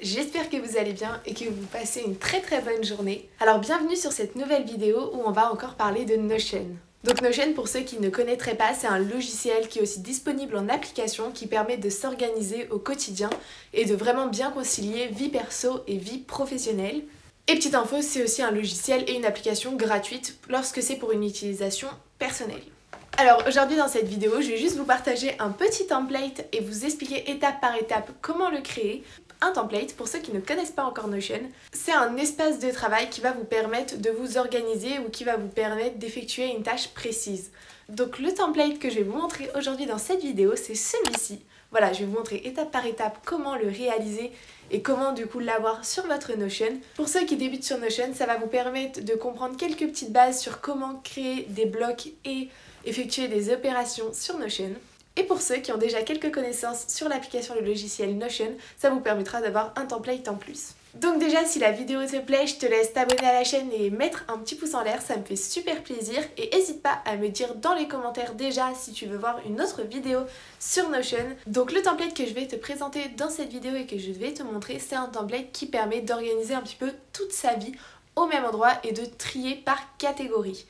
j'espère que vous allez bien et que vous passez une très bonne journée. Alors bienvenue sur cette nouvelle vidéo où on va encore parler de Notion. Donc Notion, pour ceux qui ne connaîtraient pas, c'est un logiciel qui est aussi disponible en application qui permet de s'organiser au quotidien et de vraiment bien concilier vie perso et vie professionnelle. Et petite info, c'est aussi un logiciel et une application gratuite lorsque c'est pour une utilisation personnelle. Alors aujourd'hui dans cette vidéo, je vais juste vous partager un petit template et vous expliquer étape par étape comment le créer. Un template, pour ceux qui ne connaissent pas encore Notion, c'est un espace de travail qui va vous permettre de vous organiser ou qui va vous permettre d'effectuer une tâche précise. Donc le template que je vais vous montrer aujourd'hui dans cette vidéo, c'est celui-ci. Voilà, je vais vous montrer étape par étape comment le réaliser et comment du coup l'avoir sur votre Notion. Pour ceux qui débutent sur Notion, ça va vous permettre de comprendre quelques petites bases sur comment créer des blocs et effectuer des opérations sur Notion. Et pour ceux qui ont déjà quelques connaissances sur l'application le logiciel Notion, ça vous permettra d'avoir un template en plus. Donc déjà, si la vidéo te plaît, je te laisse t'abonner à la chaîne et mettre un petit pouce en l'air, ça me fait super plaisir. Et n'hésite pas à me dire dans les commentaires déjà si tu veux voir une autre vidéo sur Notion. Donc le template que je vais te présenter dans cette vidéo et que je vais te montrer, c'est un template qui permet d'organiser un petit peu toute sa vie au même endroit et de trier par catégorie.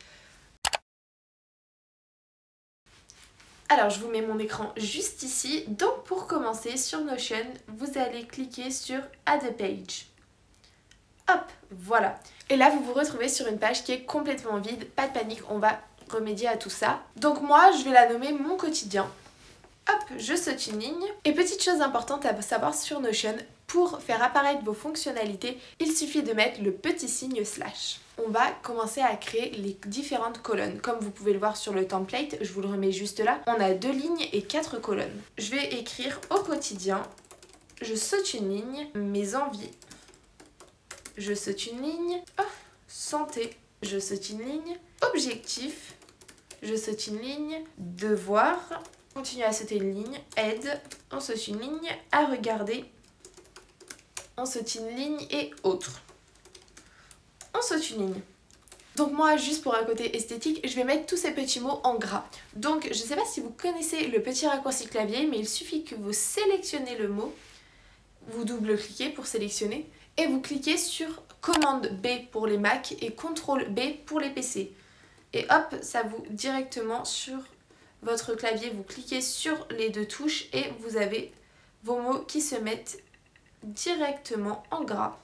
Alors je vous mets mon écran juste ici, donc pour commencer sur Notion, vous allez cliquer sur Add a Page. Hop, voilà. Et là vous vous retrouvez sur une page qui est complètement vide, pas de panique, on va remédier à tout ça. Donc moi je vais la nommer Mon quotidien. Hop, je saute une ligne. Et petite chose importante à savoir sur Notion, pour faire apparaître vos fonctionnalités, il suffit de mettre le petit signe slash. On va commencer à créer les différentes colonnes. Comme vous pouvez le voir sur le template, je vous le remets juste là, on a 2 lignes et 4 colonnes. Je vais écrire au quotidien, je saute une ligne, mes envies, je saute une ligne, santé, je saute une ligne, objectif, je saute une ligne, devoir, continue à sauter une ligne, aide, on saute une ligne, à regarder, on saute une ligne et autres. On saute une ligne. Donc moi, juste pour un côté esthétique, je vais mettre tous ces petits mots en gras. Donc je ne sais pas si vous connaissez le petit raccourci clavier, mais il suffit que vous sélectionnez le mot, vous double-cliquez pour sélectionner, et vous cliquez sur commande B pour les Mac et CTRL B pour les PC. Et hop, ça vous directement sur votre clavier, vous cliquez sur les 2 touches et vous avez vos mots qui se mettent directement en gras.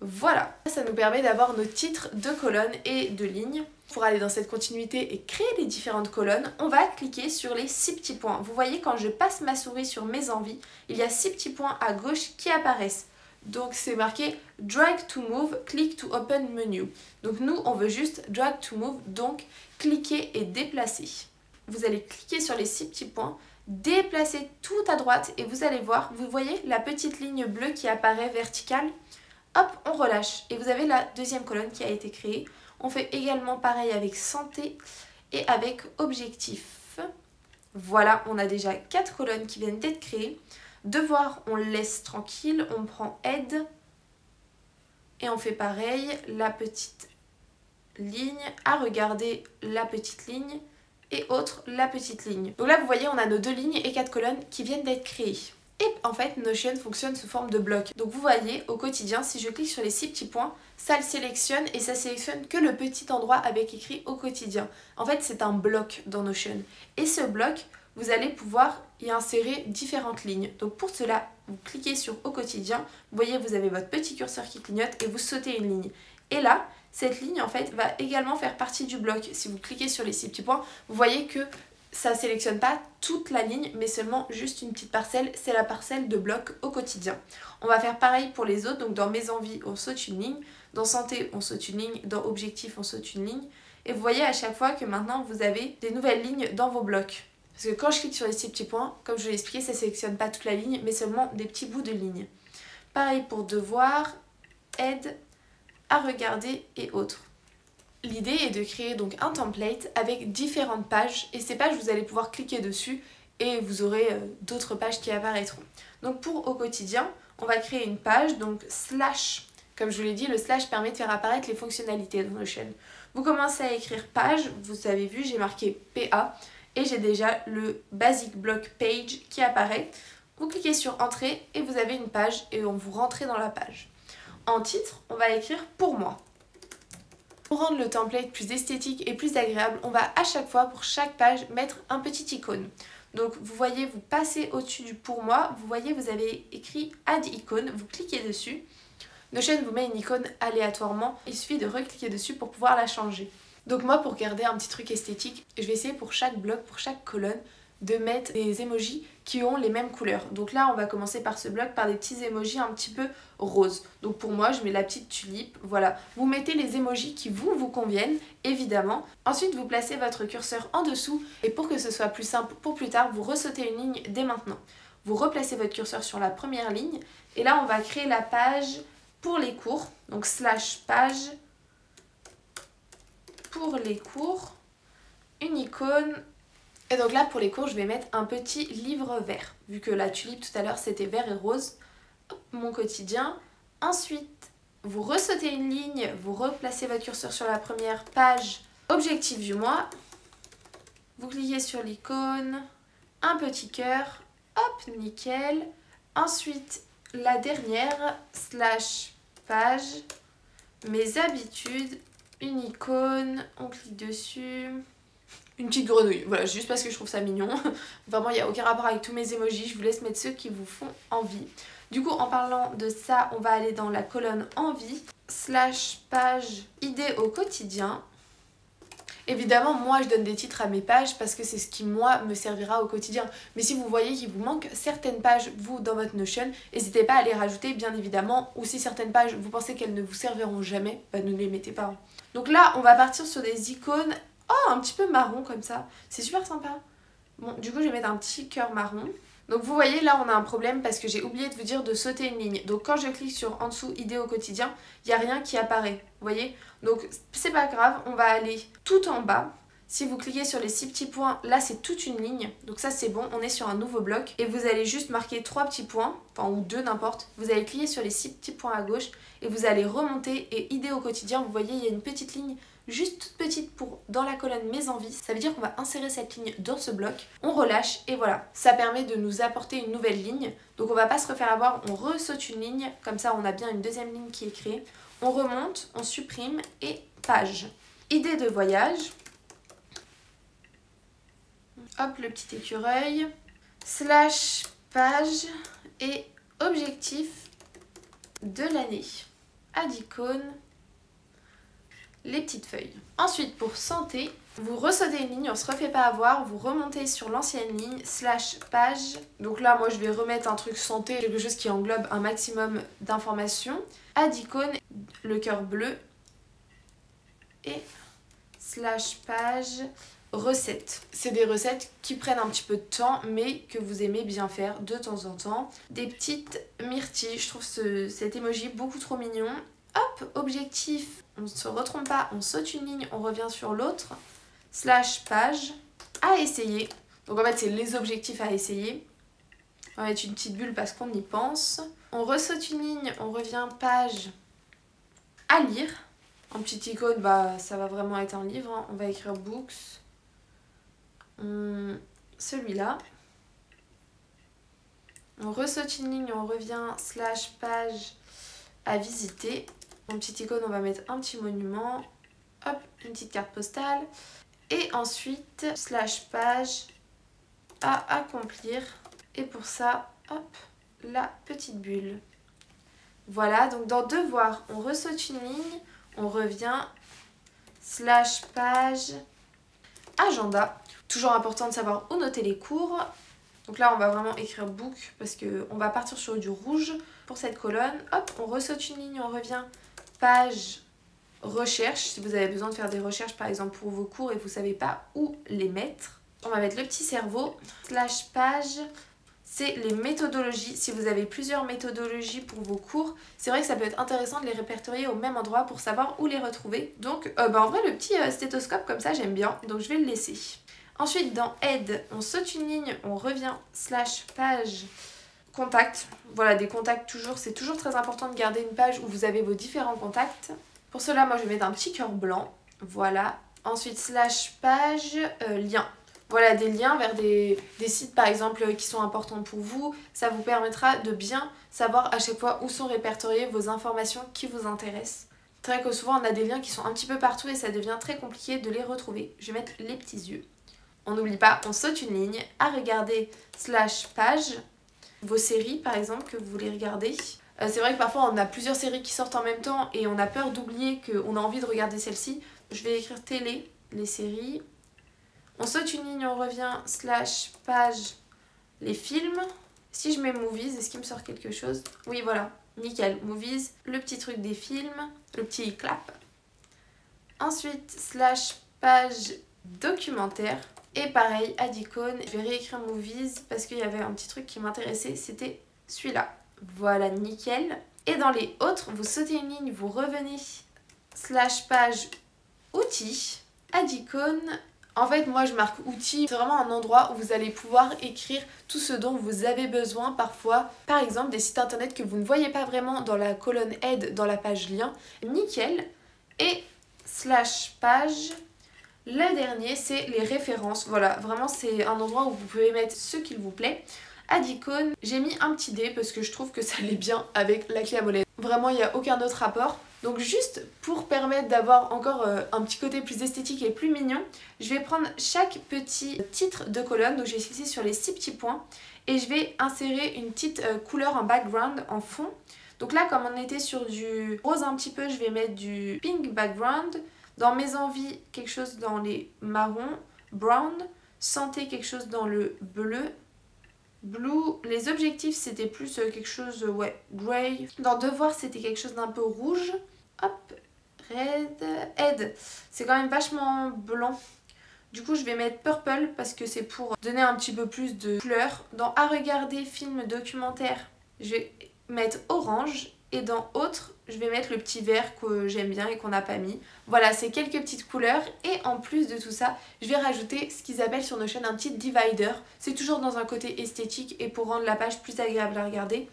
Voilà, ça nous permet d'avoir nos titres de colonnes et de lignes. Pour aller dans cette continuité et créer les différentes colonnes, on va cliquer sur les 6 petits points. Vous voyez, quand je passe ma souris sur mes envies, il y a 6 petits points à gauche qui apparaissent. Donc c'est marqué Drag to move, click to open menu. Donc nous, on veut juste drag to move, donc cliquer et déplacer. Vous allez cliquer sur les 6 petits points, déplacer tout à droite et vous allez voir, vous voyez la petite ligne bleue qui apparaît verticale. Hop, on relâche et vous avez la deuxième colonne qui a été créée. On fait également pareil avec santé et avec objectif. Voilà, on a déjà 4 colonnes qui viennent d'être créées. Devoir, on laisse tranquille, on prend aide et on fait pareil, la petite ligne, à regarder la petite ligne et autre la petite ligne. Donc là vous voyez, on a nos 2 lignes et 4 colonnes qui viennent d'être créées. Et en fait, Notion fonctionne sous forme de bloc. Donc vous voyez, au quotidien, si je clique sur les 6 petits points, ça le sélectionne et ça sélectionne que le petit endroit avec écrit au quotidien. En fait, c'est un bloc dans Notion. Et ce bloc, vous allez pouvoir y insérer différentes lignes. Donc pour cela, vous cliquez sur au quotidien, vous voyez, vous avez votre petit curseur qui clignote et vous sautez une ligne. Et là, cette ligne, en fait, va également faire partie du bloc. Si vous cliquez sur les 6 petits points, vous voyez que ça ne sélectionne pas toute la ligne, mais seulement juste une petite parcelle, c'est la parcelle de bloc au quotidien. On va faire pareil pour les autres, donc dans mes envies, on saute une ligne, dans santé, on saute une ligne, dans objectif, on saute une ligne. Et vous voyez à chaque fois que maintenant, vous avez des nouvelles lignes dans vos blocs. Parce que quand je clique sur les 6 petits points, comme je l'ai expliqué, ça ne sélectionne pas toute la ligne, mais seulement des petits bouts de ligne. Pareil pour devoir, aide, à regarder et autres. L'idée est de créer donc un template avec différentes pages et ces pages vous allez pouvoir cliquer dessus et vous aurez d'autres pages qui apparaîtront. Donc pour au quotidien, on va créer une page, donc slash, comme je vous l'ai dit, le slash permet de faire apparaître les fonctionnalités dans Notion. Vous commencez à écrire page, vous avez vu j'ai marqué PA et j'ai déjà le basic block page qui apparaît. Vous cliquez sur entrée et vous avez une page et on vous rentrez dans la page. En titre, on va écrire pour moi. Pour rendre le template plus esthétique et plus agréable, on va à chaque fois, pour chaque page, mettre un petit icône. Donc vous voyez, vous passez au-dessus du pour moi, vous voyez, vous avez écrit add icône, vous cliquez dessus. Notion vous met une icône aléatoirement, il suffit de recliquer dessus pour pouvoir la changer. Donc moi, pour garder un petit truc esthétique, je vais essayer pour chaque bloc, pour chaque colonne, de mettre des emojis qui ont les mêmes couleurs. Donc là, on va commencer par ce bloc, par des petits emojis un petit peu roses. Donc pour moi, je mets la petite tulipe, voilà. Vous mettez les emojis qui vous conviennent, évidemment. Ensuite, vous placez votre curseur en dessous et pour que ce soit plus simple pour plus tard, vous ressautez une ligne dès maintenant. Vous replacez votre curseur sur la première ligne et là, on va créer la page pour les cours. Donc /page pour les cours, une icône. Et donc là, pour les cours, je vais mettre un petit livre vert. Vu que la tulipe, tout à l'heure, c'était vert et rose. Hop, mon quotidien. Ensuite, vous ressautez une ligne, vous replacez votre curseur sur la première page. Objectif du mois. Vous cliquez sur l'icône. Un petit cœur. Hop, nickel. Ensuite, la dernière, /page. Mes habitudes. Une icône. On clique dessus. Une petite grenouille, voilà, juste parce que je trouve ça mignon. Vraiment, il n'y a aucun rapport avec tous mes emojis, je vous laisse mettre ceux qui vous font envie. Du coup, en parlant de ça, on va aller dans la colonne envie, /page idées au quotidien. Évidemment, moi, je donne des titres à mes pages parce que c'est ce qui, moi, me servira au quotidien. Mais si vous voyez qu'il vous manque certaines pages, vous, dans votre Notion, n'hésitez pas à les rajouter, bien évidemment. Ou si certaines pages, vous pensez qu'elles ne vous serviront jamais, bah, ne les mettez pas. Donc là, on va partir sur des icônes. Oh, un petit peu marron comme ça. C'est super sympa. Bon, du coup, je vais mettre un petit cœur marron. Donc vous voyez, là, on a un problème parce que j'ai oublié de vous dire de sauter une ligne. Donc quand je clique sur en dessous, idées au quotidien, il n'y a rien qui apparaît. Vous voyez? Donc c'est pas grave, on va aller tout en bas. Si vous cliquez sur les 6 petits points, là, c'est toute une ligne. Donc ça, c'est bon, on est sur un nouveau bloc. Et vous allez juste marquer 3 petits points, enfin ou 2, n'importe. Vous allez cliquer sur les 6 petits points à gauche et vous allez remonter. Et idées au quotidien, vous voyez, il y a une petite ligne juste toute petite pour dans la colonne mes envies. Ça veut dire qu'on va insérer cette ligne dans ce bloc. On relâche et voilà. Ça permet de nous apporter une nouvelle ligne. Donc on va pas se refaire avoir, on ressaute une ligne. Comme ça, on a bien une deuxième ligne qui est créée. On remonte, on supprime et page. Idée de voyage. Hop, le petit écureuil. /page et objectif de l'année. Add icône. Les petites feuilles. Ensuite, pour santé, vous ressautez une ligne, on se refait pas avoir, vous remontez sur l'ancienne ligne, /page. Donc là, moi, je vais remettre un truc santé, quelque chose qui englobe un maximum d'informations. Add icône, le cœur bleu. Et /page, recettes. C'est des recettes qui prennent un petit peu de temps, mais que vous aimez bien faire de temps en temps. Des petites myrtilles, je trouve cet emoji beaucoup trop mignon. Hop, objectif, on ne se retrompe pas, on saute une ligne, on revient sur l'autre. /page, à essayer. Donc en fait, c'est les objectifs à essayer. On va mettre une petite bulle parce qu'on y pense. On ressaute une ligne, on revient page, à lire. En petite icône, bah ça va vraiment être un livre. Hein. On va écrire books. Celui-là. On ressaute une ligne, on revient /page à visiter. En petite icône, on va mettre un petit monument. Hop, une petite carte postale. Et ensuite, /page à accomplir. Et pour ça, hop, la petite bulle. Voilà, donc dans devoir, on ressaute une ligne. On revient /page agenda. Toujours important de savoir où noter les cours. Donc là, on va vraiment écrire book parce qu'on va partir sur du rouge pour cette colonne. Hop, on ressaute une ligne, on revient page recherche. Si vous avez besoin de faire des recherches, par exemple, pour vos cours et vous ne savez pas où les mettre. On va mettre le petit cerveau. /page, c'est les méthodologies. Si vous avez plusieurs méthodologies pour vos cours, c'est vrai que ça peut être intéressant de les répertorier au même endroit pour savoir où les retrouver. Donc, en vrai, le petit stéthoscope, comme ça, j'aime bien. Donc, je vais le laisser. Ensuite, dans aide, on saute une ligne, on revient /page contact. Voilà, des contacts toujours. C'est toujours très important de garder une page où vous avez vos différents contacts. Pour cela, moi, je vais mettre un petit cœur blanc. Voilà. Ensuite, /page lien. voilà, des liens vers des sites par exemple qui sont importants pour vous. Ça vous permettra de bien savoir à chaque fois où sont répertoriées vos informations qui vous intéressent. C'est vrai que souvent on a des liens qui sont un petit peu partout et ça devient très compliqué de les retrouver. Je vais mettre les petits yeux. On n'oublie pas, on saute une ligne à regarder /page, vos séries par exemple que vous voulez regarder. C'est vrai que parfois on a plusieurs séries qui sortent en même temps et on a peur d'oublier qu'on a envie de regarder celle-ci. Je vais écrire télé, les séries. On saute une ligne, on revient /page, les films. Si je mets movies, est-ce qu'il me sort quelque chose? Oui, voilà, nickel, movies, le petit truc des films, le petit clap. Ensuite, /page documentaire. Et pareil, add icône, je vais réécrire movies parce qu'il y avait un petit truc qui m'intéressait, c'était celui-là. Voilà, nickel. Et dans les autres, vous sautez une ligne, vous revenez /page outils, add icône. En fait, moi je marque outils, c'est vraiment un endroit où vous allez pouvoir écrire tout ce dont vous avez besoin parfois. Par exemple, des sites internet que vous ne voyez pas vraiment dans la colonne aide, dans la page lien. Nickel. Et /page. Le dernier, c'est les références. Voilà, vraiment c'est un endroit où vous pouvez mettre ce qu'il vous plaît. Add icône, j'ai mis un petit dé parce que je trouve que ça allait bien avec la clé à molette. Vraiment, il n'y a aucun autre rapport. Donc juste pour permettre d'avoir encore un petit côté plus esthétique et plus mignon, je vais prendre chaque petit titre de colonne. Donc je vais cliquer sur les 6 petits points et je vais insérer une petite couleur en background, en fond. Donc là, comme on était sur du rose un petit peu, je vais mettre du pink background. Dans mes envies, quelque chose dans les marrons, brown. Santé, quelque chose dans le bleu. Blue, les objectifs c'était plus quelque chose, ouais, grey. Dans devoir c'était quelque chose d'un peu rouge. Hop, red, aide, c'est quand même vachement blanc. Du coup je vais mettre purple parce que c'est pour donner un petit peu plus de couleur. Dans à regarder, film, documentaire, je vais mettre orange. Et dans autres, je vais mettre le petit vert que j'aime bien et qu'on n'a pas mis. Voilà, c'est quelques petites couleurs. Et en plus de tout ça, je vais rajouter ce qu'ils appellent sur Notion un petit divider. C'est toujours dans un côté esthétique et pour rendre la page plus agréable à regarder.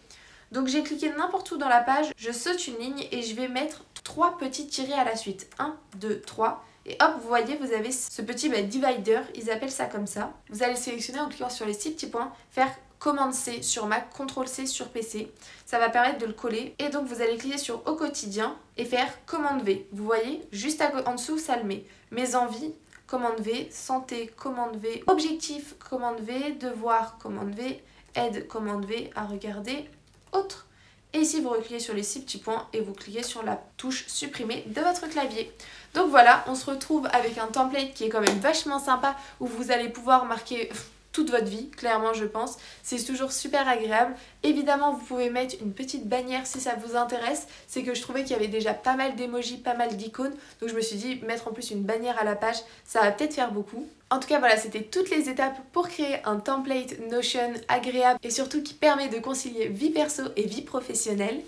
Donc j'ai cliqué n'importe où dans la page, je saute une ligne et je vais mettre 3 petits tirés à la suite. 1, 2, 3. Et hop, vous voyez, vous avez ce petit divider, ils appellent ça comme ça. Vous allez sélectionner en cliquant sur les 6 petits points, faire Commande C sur Mac, CTRL C sur PC. Ça va permettre de le coller. Et donc vous allez cliquer sur Au quotidien et faire Commande V. Vous voyez, juste en dessous, ça le met. Mes envies, Commande V. Santé, Commande V. Objectif, Commande V. Devoir, Commande V. Aide, Commande V. À regarder, autre. Et ici, vous recliquez sur les 6 petits points et vous cliquez sur la touche supprimer de votre clavier. Donc voilà, on se retrouve avec un template qui est quand même vachement sympa où vous allez pouvoir marquer toute votre vie, clairement je pense. C'est toujours super agréable. Évidemment, vous pouvez mettre une petite bannière si ça vous intéresse. C'est que je trouvais qu'il y avait déjà pas mal d'émojis, pas mal d'icônes. Donc je me suis dit, mettre en plus une bannière à la page, ça va peut-être faire beaucoup. En tout cas, voilà, c'était toutes les étapes pour créer un template Notion agréable et surtout qui permet de concilier vie perso et vie professionnelle.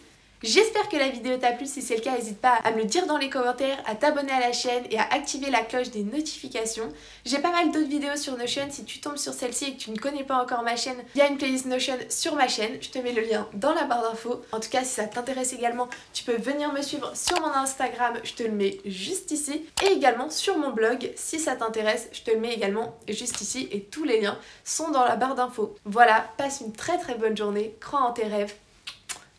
J'espère que la vidéo t'a plu, si c'est le cas n'hésite pas à me le dire dans les commentaires, à t'abonner à la chaîne et à activer la cloche des notifications. J'ai pas mal d'autres vidéos sur Notion, si tu tombes sur celle-ci et que tu ne connais pas encore ma chaîne, il y a une playlist Notion sur ma chaîne, je te mets le lien dans la barre d'infos. En tout cas si ça t'intéresse également, tu peux venir me suivre sur mon Instagram, je te le mets juste ici. Et également sur mon blog, si ça t'intéresse, je te le mets également juste ici et tous les liens sont dans la barre d'infos. Voilà, passe une très bonne journée, crois en tes rêves.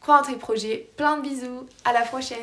Crois en tes projets, plein de bisous, à la prochaine!